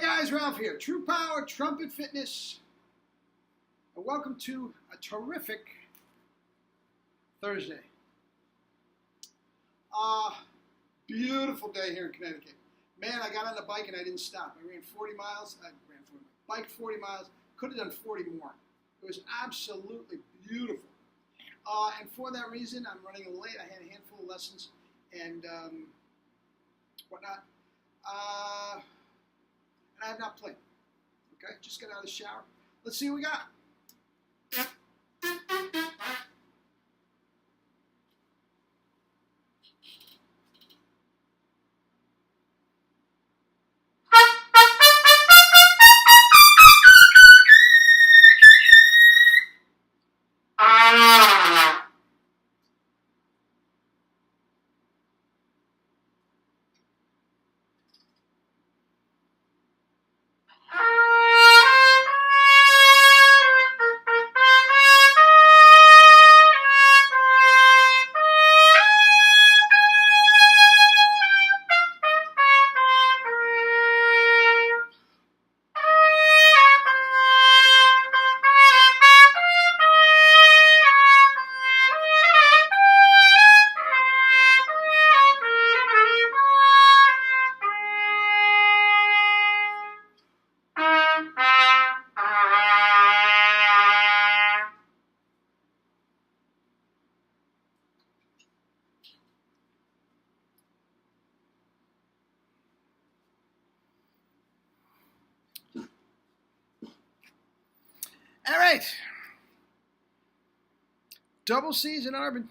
Hey guys, Ralph here. True Power Trumpet Fitness. And welcome to a terrific Thursday. Beautiful day here in Connecticut. Man, I got on the bike and I didn't stop. I ran 40 miles. I ran 40 miles. Bike 40 miles. Could have done 40 more. It was absolutely beautiful. And for that reason, I'm running a little late. I had a handful of lessons and whatnot. And I have not played. Okay, just got out of the shower. Let's see what we got. All right. Double C's in Arbin,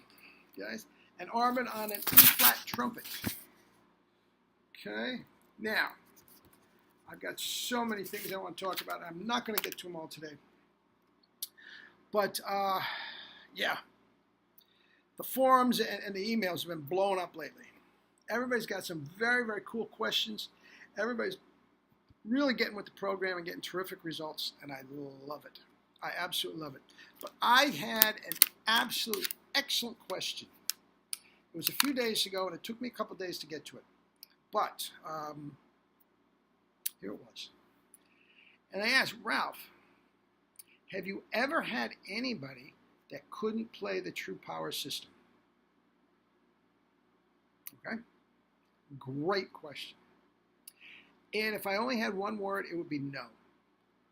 guys. And Arbin on an E-flat trumpet. Okay. Now, I've got so many things I want to talk about. I'm not going to get to them all today. But, yeah. The forums and the emails have been blowing up lately. Everybody's got some very, very cool questions. Everybody's really getting with the program and getting terrific results, and I love it. I absolutely love it. But I had an absolute excellent question. It was a few days ago, and it took me a couple days to get to it. But here it was. And I asked, Ralph, have you ever had anybody that couldn't play the True Power system? Okay? Great question. And if I only had one word, it would be no.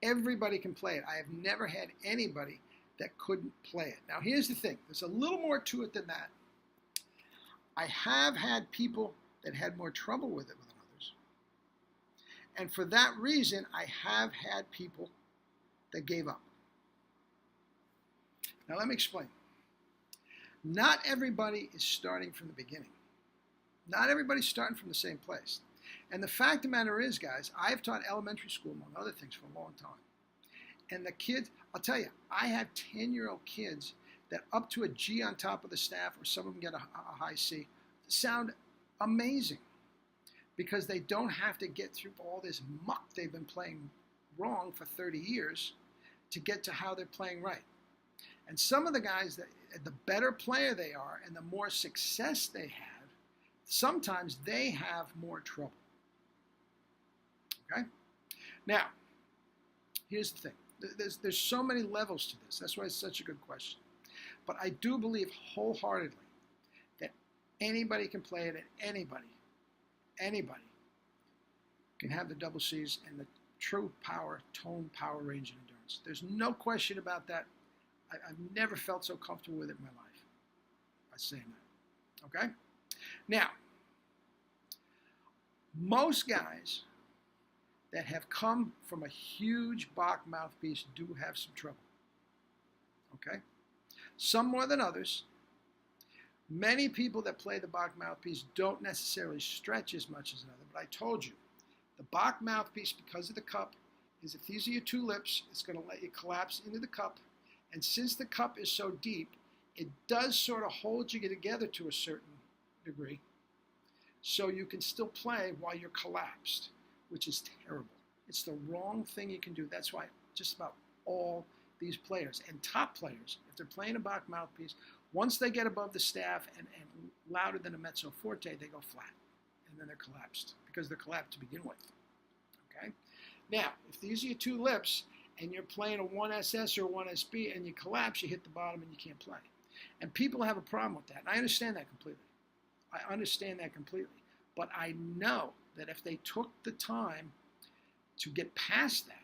Everybody can play it. I have never had anybody that couldn't play it. Now, here's the thing. There's a little more to it than that. I have had people that had more trouble with it than others. And for that reason, I have had people that gave up. Now, let me explain. Not everybody is starting from the beginning. Not everybody's starting from the same place. And the fact of the matter is, guys, I've taught elementary school, among other things, for a long time. And the kids, I'll tell you, I have 10-year-old kids that up to a G on top of the staff, or some of them get a high C, sound amazing. Because they don't have to get through all this muck they've been playing wrong for 30 years to get to how they're playing right. And some of the guys, the better player they are and the more success they have, sometimes they have more trouble. Okay? Now, here's the thing. There's so many levels to this. That's why it's such a good question. But I do believe wholeheartedly that anybody can play it, and anybody can have the double C's and the True Power, tone, power, range, and endurance. There's no question about that. I've never felt so comfortable with it in my life by saying that. Okay? Now, most guys that have come from a huge Bach mouthpiece do have some trouble. Okay? Some more than others. Many people that play the Bach mouthpiece don't necessarily stretch as much as another, but I told you, the Bach mouthpiece, because of the cup, is if these are your two lips, it's going to let you collapse into the cup. And since the cup is so deep, it does sort of hold you together to a certain degree. So you can still play while you're collapsed, which is terrible. It's the wrong thing you can do. That's why just about all these players and top players, if they're playing a Bach mouthpiece, once they get above the staff and louder than a mezzo forte, they go flat. And then they're collapsed because they're collapsed to begin with. Okay? Now, if these are your two lips and you're playing a 1SS or 1SB and you collapse, you hit the bottom and you can't play. And people have a problem with that. And I understand that completely. I understand that completely. But I know that if they took the time to get past that,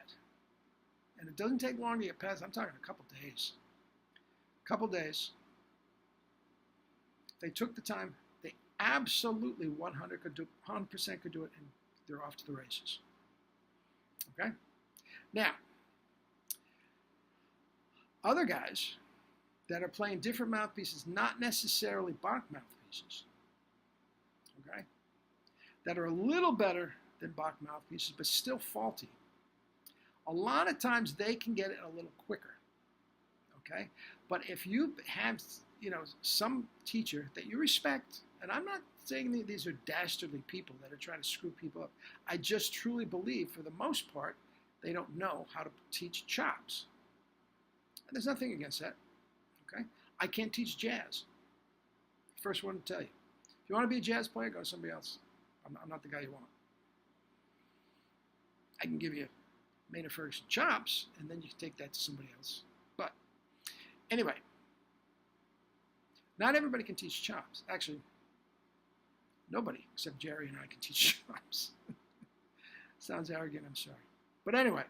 and it doesn't take long to get past, I'm talking a couple days. A couple days. If they took the time, they absolutely 100% could do it, and they're off to the races. Okay? Now, other guys that are playing different mouthpieces, not necessarily Bach mouthpieces, okay, that are a little better than Bach mouthpieces, but still faulty. A lot of times they can get it a little quicker, okay? But if you have, some teacher that you respect, and I'm not saying that these are dastardly people that are trying to screw people up. I just truly believe, for the most part, they don't know how to teach chops. And there's nothing against that, okay? I can't teach jazz. First one to tell you. If you want to be a jazz player, go to somebody else. I'm not the guy you want. I can give you Maynard Ferguson chops, and then you can take that to somebody else. But anyway, not everybody can teach chops. Actually, nobody except Jerry and I can teach chops. Sounds arrogant, I'm sorry. But anyway,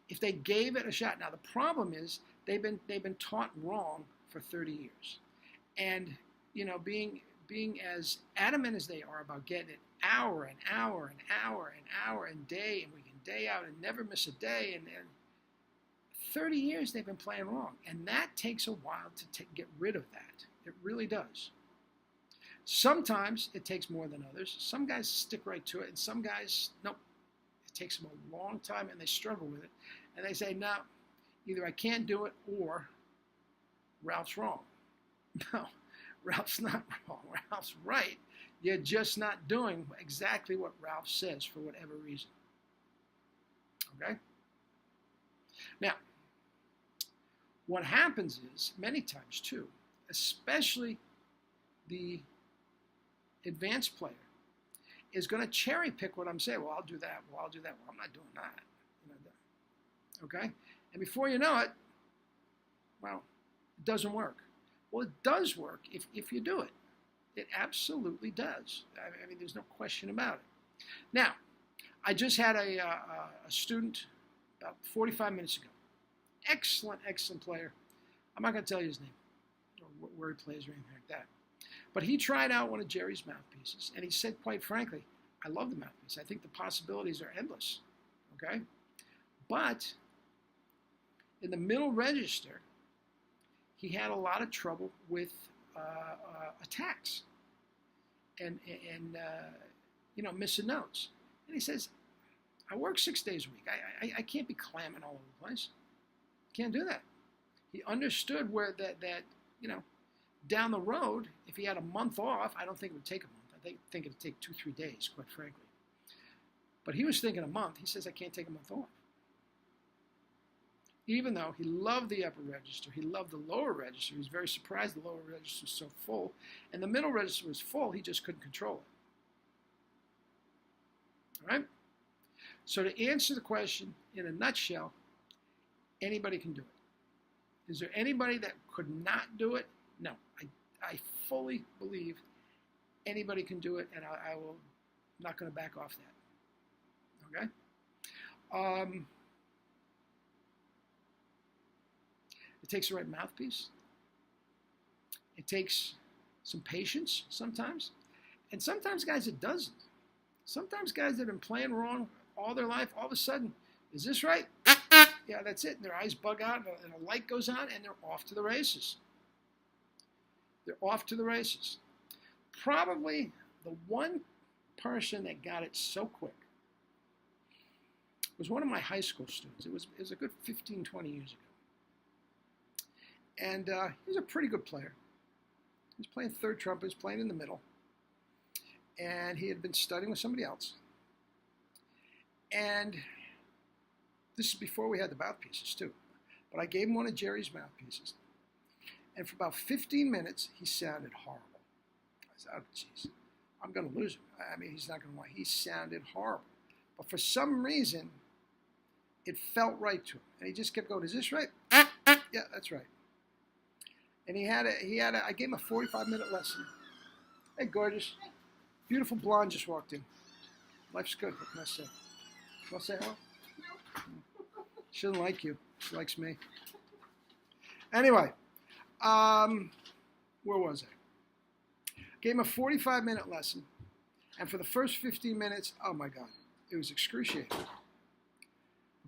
if they gave it a shot. Now the problem is they've been taught wrong for 30 years. And being as adamant as they are about getting it hour and hour and hour and hour and day and week and day out and never miss a day, and 30 years they've been playing wrong. And that takes a while to get rid of that. It really does. Sometimes it takes more than others. Some guys stick right to it, and some guys, nope. It takes them a long time, and they struggle with it. And they say, no, either I can't do it or Ralph's wrong. No, Ralph's not wrong. Ralph's right. You're just not doing exactly what Ralph says for whatever reason. Okay? Now, what happens is, many times too, especially the advanced player, is going to cherry pick what I'm saying. Well, I'll do that. Well, I'll do that. Well, I'm not doing that. Okay? And before you know it, well, it doesn't work. Well, it does work if you do it. It absolutely does. I mean, there's no question about it. Now, I just had a student about 45 minutes ago. Excellent, excellent player. I'm not going to tell you his name or where he plays or anything like that. But he tried out one of Jerry's mouthpieces, and he said, quite frankly, I love the mouthpiece. I think the possibilities are endless. Okay? But in the middle register, he had a lot of trouble with attacks and missing notes. And he says, I work 6 days a week. I can't be clamming all over the place. Can't do that. He understood where that down the road, if he had a month off, I don't think it would take a month. I think it would take 2-3 days, quite frankly. But he was thinking a month. He says, I can't take a month off. Even though he loved the upper register, he loved the lower register. He was very surprised the lower register was so full. And the middle register was full, he just couldn't control it. All right? So to answer the question in a nutshell, anybody can do it. Is there anybody that could not do it? No. I fully believe anybody can do it, and I will not going to back off that. Okay? It takes the right mouthpiece. It takes some patience sometimes. And sometimes, guys, it doesn't. Sometimes guys that have been playing wrong all their life, all of a sudden, is this right? Yeah, that's it. And their eyes bug out, and a light goes on, and they're off to the races. They're off to the races. Probably the one person that got it so quick was one of my high school students. It was a good 15, 20 years ago. And he was a pretty good player. He was playing third trumpet, he was playing in the middle. And he had been studying with somebody else. And this is before we had the mouthpieces, too. But I gave him one of Jerry's mouthpieces. And for about 15 minutes, he sounded horrible. I said, oh, jeez, I'm going to lose him. I mean, he's not going to want. He sounded horrible. But for some reason, It felt right to him. And he just kept going, is this right? Yeah, that's right. And I gave him a 45-minute lesson. Hey, gorgeous. Beautiful blonde just walked in. Life's good. What can I say? Want to say hello? No. She doesn't like you. She likes me. Anyway, where was I? Gave him a 45-minute lesson. And for the first 15 minutes, oh my God, it was excruciating.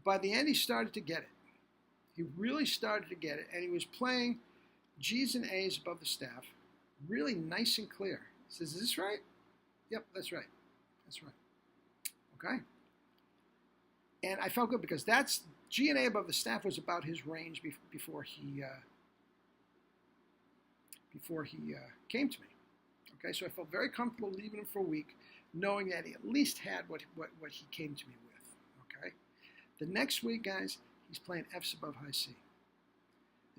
By the end, he started to get it. He really started to get it. And he was playing G's and A's above the staff, really nice and clear. He says, is this right? Yep, that's right. That's right. Okay? And I felt good because that's G and A above the staff was about his range before he came to me. Okay, so I felt very comfortable leaving him for a week, knowing that he at least had what he came to me with. Okay, the next week, guys, he's playing F's above high C,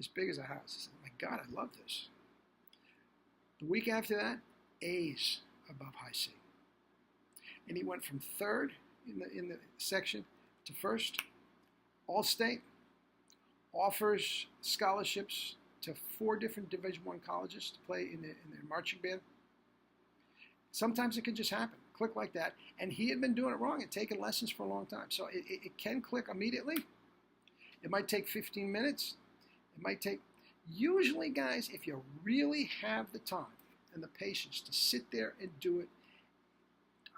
as big as a house. I said, my God, I love this. The week after that, A's above high C, and he went from third in the section to first. All-state, offers scholarships to 4 different Division I colleges to play in their marching band. Sometimes it can just happen, click like that. And he had been doing it wrong and taking lessons for a long time. So it can click immediately. It might take 15 minutes. It might take, usually guys, if you really have the time and the patience to sit there and do it,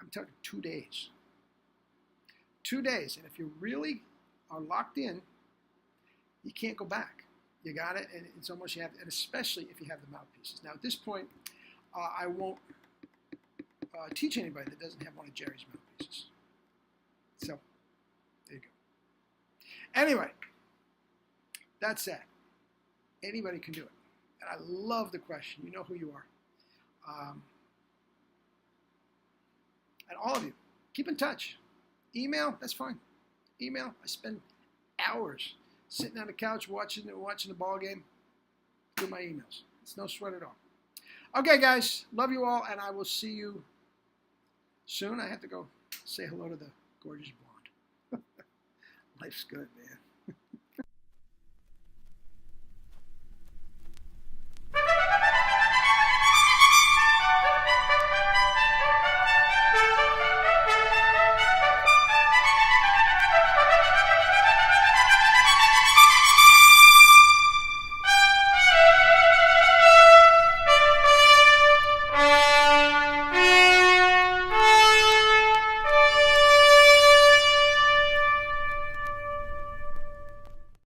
I'm talking 2 days. 2 days. And if you really are locked in, you can't go back. You got it, and it's almost you have, and especially if you have the mouthpieces. Now at this point, I won't teach anybody that doesn't have one of Jerry's mouthpieces. So there you go. Anyway, that's that. Anybody can do it, and I love the question. You know who you are, and all of you, keep in touch. Email, that's fine. Email. I spend hours sitting on the couch watching the ball game. Do my emails. It's no sweat at all. Okay, guys. Love you all, and I will see you soon. I have to go say hello to the gorgeous blonde. Life's good, man.